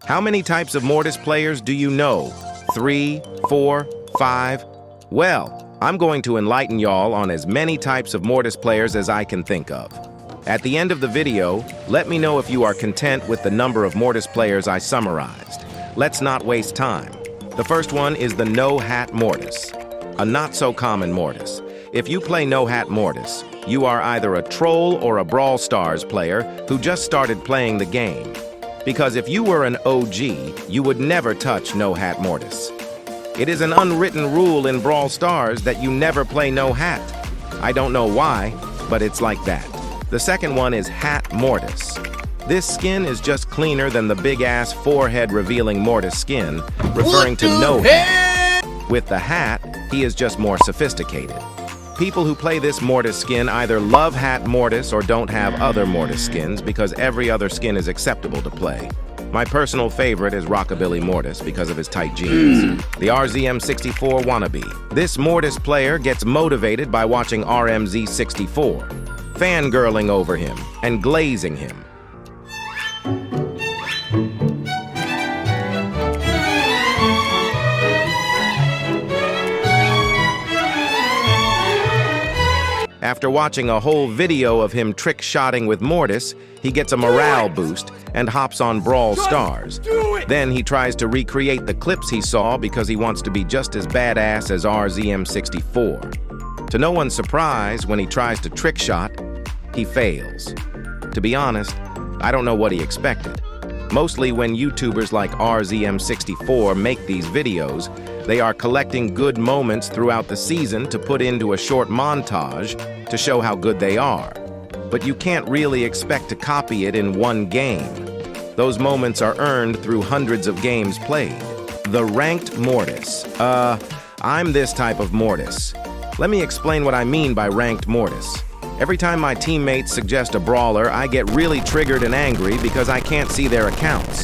How many types of Mortis players do you know? 3, 4, 5? Well, I'm going to enlighten y'all on as many types of Mortis players as I can think of. At the end of the video, let me know if you are content with the number of Mortis players I summarized. Let's not waste time. The first one is the No-Hat Mortis, a not-so-common Mortis. If you play No-Hat Mortis, you are either a troll or a Brawl Stars player who just started playing the game. Because if you were an OG, you would never touch No-Hat Mortis. It is an unwritten rule in Brawl Stars that you never play No-Hat. I don't know why, but it's like that. The second one is Hat Mortis. This skin is just cleaner than the big-ass forehead-revealing Mortis skin, referring to No-Hat. With the hat, he is just more sophisticated. People who play this Mortis skin either love Hat Mortis or don't have other Mortis skins because every other skin is acceptable to play. My personal favorite is Rockabilly Mortis because of his tight jeans. The RZM64 wannabe. This Mortis player gets motivated by watching RMZ64, fangirling over him and glazing him. After watching a whole video of him trick-shotting with Mortis, he gets a morale boost and hops on Brawl Stars. Then he tries to recreate the clips he saw because he wants to be just as badass as RZM64. To no one's surprise, when he tries to trick-shot, he fails. To be honest, I don't know what he expected. Mostly when YouTubers like RZM64 make these videos, they are collecting good moments throughout the season to put into a short montage to show how good they are. But you can't really expect to copy it in one game. Those moments are earned through hundreds of games played. The Ranked Mortis. I'm this type of Mortis. Let me explain what I mean by Ranked Mortis. Every time my teammates suggest a brawler, I get really triggered and angry because I can't see their accounts.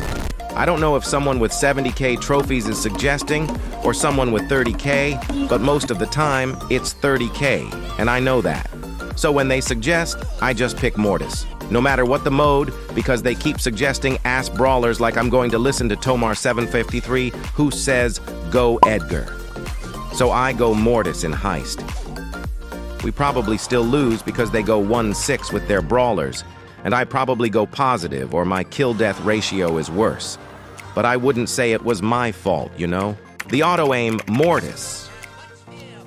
I don't know if someone with 70k trophies is suggesting or someone with 30k, but most of the time, it's 30k, and I know that. So when they suggest, I just pick Mortis. No matter what the mode, because they keep suggesting ass brawlers like I'm going to listen to Tomar753, who says, go Edgar. So I go Mortis in Heist. We probably still lose because they go 1-6 with their brawlers, and I probably go positive or my kill-death ratio is worse. But I wouldn't say it was my fault, you know? The auto-aim Mortis.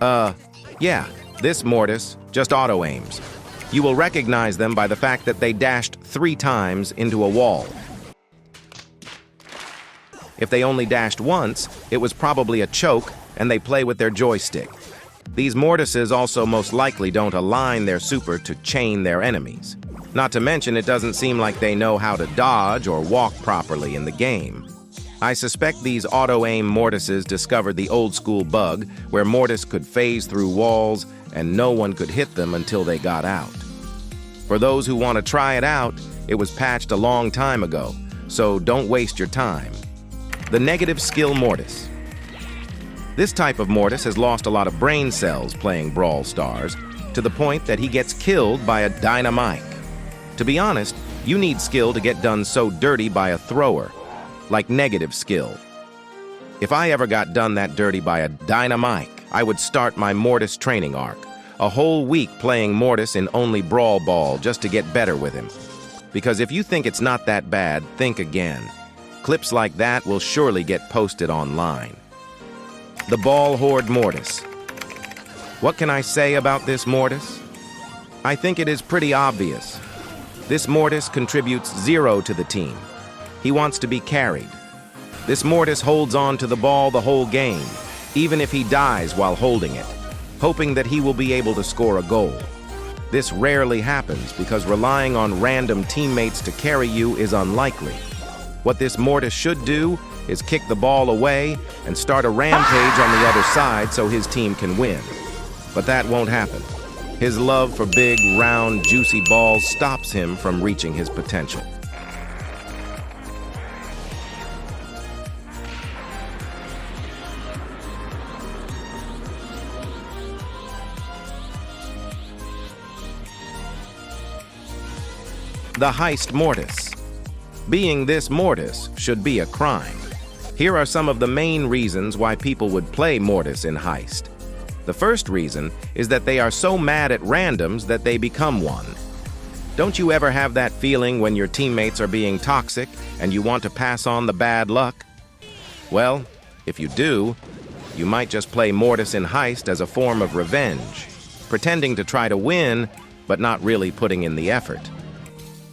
Yeah, this Mortis just auto-aims. You will recognize them by the fact that they dashed 3 times into a wall. If they only dashed once, it was probably a choke and they play with their joystick. These Mortises also most likely don't align their super to chain their enemies. Not to mention, it doesn't seem like they know how to dodge or walk properly in the game. I suspect these auto-aim Mortises discovered the old-school bug where Mortis could phase through walls and no one could hit them until they got out. For those who want to try it out, it was patched a long time ago, so don't waste your time. The Negative Skill Mortis. This type of Mortis has lost a lot of brain cells playing Brawl Stars, to the point that he gets killed by a dynamite. To be honest, you need skill to get done so dirty by a thrower, like Negative Skill. If I ever got done that dirty by a dynamite, I would start my Mortis training arc. A whole week playing Mortis in only Brawl Ball just to get better with him. Because if you think it's not that bad, think again. Clips like that will surely get posted online. The Ball Horde Mortis. What can I say about this Mortis? I think it is pretty obvious. This Mortis contributes 0 to the team. He wants to be carried. This Mortis holds on to the ball the whole game, even if he dies while holding it, hoping that he will be able to score a goal. This rarely happens because relying on random teammates to carry you is unlikely. What this Mortis should do is kick the ball away and start a rampage on the other side so his team can win. But that won't happen. His love for big, round, juicy balls stops him from reaching his potential. The Heist Mortis. Being this Mortis should be a crime. Here are some of the main reasons why people would play Mortis in Heist. The first reason is that they are so mad at randoms that they become one. Don't you ever have that feeling when your teammates are being toxic and you want to pass on the bad luck? Well, if you do, you might just play Mortis in Heist as a form of revenge, pretending to try to win, but not really putting in the effort.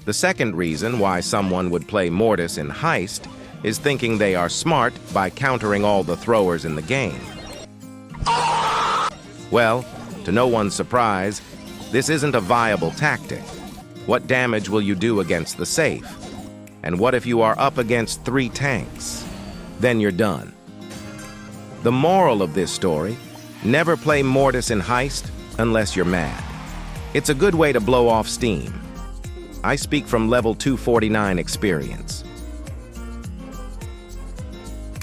The second reason why someone would play Mortis in Heist is thinking they are smart by countering all the throwers in the game. Well, to no one's surprise, this isn't a viable tactic. What damage will you do against the safe? And what if you are up against 3 tanks? Then you're done. The moral of this story: never play Mortis in Heist unless you're mad. It's a good way to blow off steam. I speak from level 249 experience.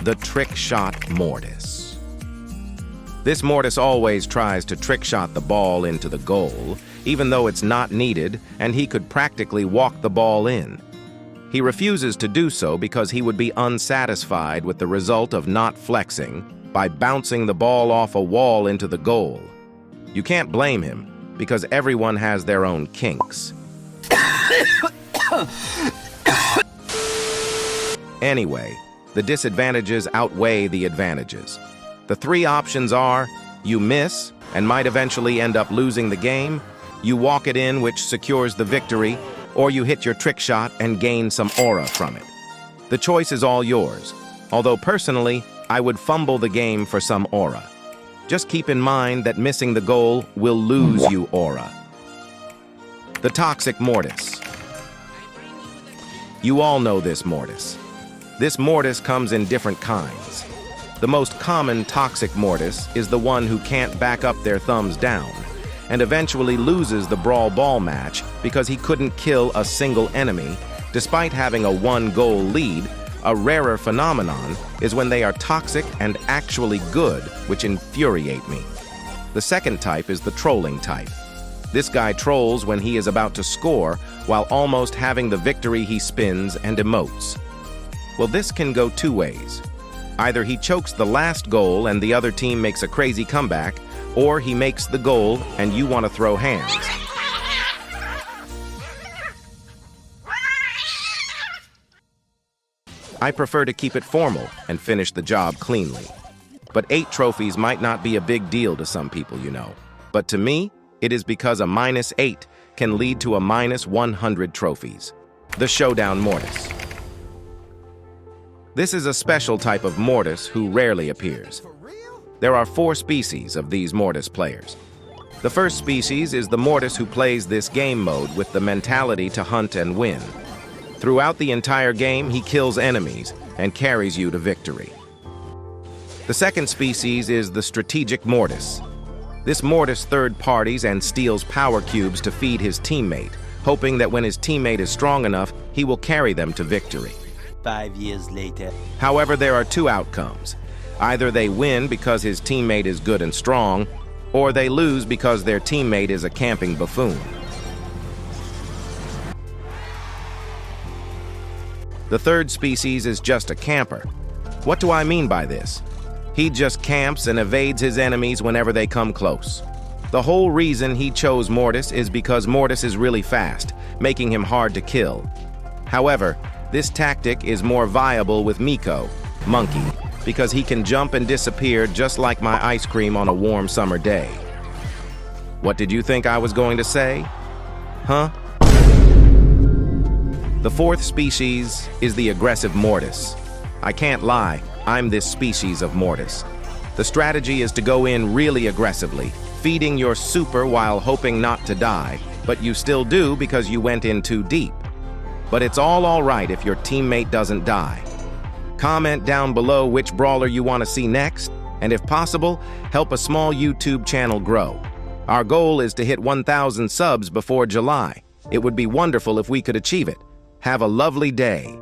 The trick shot Mortis. This Mortis always tries to trick shot the ball into the goal, even though it's not needed and he could practically walk the ball in. He refuses to do so because he would be unsatisfied with the result of not flexing by bouncing the ball off a wall into the goal. You can't blame him because everyone has their own kinks. Anyway, the disadvantages outweigh the advantages. The 3 options are: you miss and might eventually end up losing the game, you walk it in, which secures the victory, or you hit your trick shot and gain some aura from it. The choice is all yours, although personally, I would fumble the game for some aura. Just keep in mind that missing the goal will lose you aura. The toxic Mortis. You all know this Mortis. This Mortis comes in different kinds. The most common toxic Mortis is the one who can't back up their thumbs down and eventually loses the Brawl Ball match because he couldn't kill a single enemy despite having a 1-goal lead. A rarer phenomenon is when they are toxic and actually good, which infuriate me. The second type is the trolling type. This guy trolls when he is about to score, while almost having the victory he spins and emotes. Well, this can go 2 ways. Either he chokes the last goal and the other team makes a crazy comeback, or he makes the goal and you want to throw hands. I prefer to keep it formal and finish the job cleanly. But 8 trophies might not be a big deal to some people, you know. But to me, it is because a -8 can lead to a -100 trophies. The Showdown Mortis. This is a special type of Mortis who rarely appears. There are 4 species of these Mortis players. The first species is the Mortis who plays this game mode with the mentality to hunt and win. Throughout the entire game, he kills enemies and carries you to victory. The second species is the strategic Mortis. This Mortis third parties and steals power cubes to feed his teammate, hoping that when his teammate is strong enough, he will carry them to victory. 5 years later. However, there are 2 outcomes. Either they win because his teammate is good and strong, or they lose because their teammate is a camping buffoon. The third species is just a camper. What do I mean by this? He just camps and evades his enemies whenever they come close. The whole reason he chose Mortis is because Mortis is really fast, making him hard to kill. However, this tactic is more viable with Miko, Monkey, because he can jump and disappear just like my ice cream on a warm summer day. What did you think I was going to say? Huh? The fourth species is the aggressive Mortis. I can't lie, I'm this species of Mortis. The strategy is to go in really aggressively, feeding your super while hoping not to die, but you still do because you went in too deep. But it's all right if your teammate doesn't die. Comment down below which brawler you want to see next, and if possible, help a small YouTube channel grow. Our goal is to hit 1,000 subs before July. It would be wonderful if we could achieve it. Have a lovely day.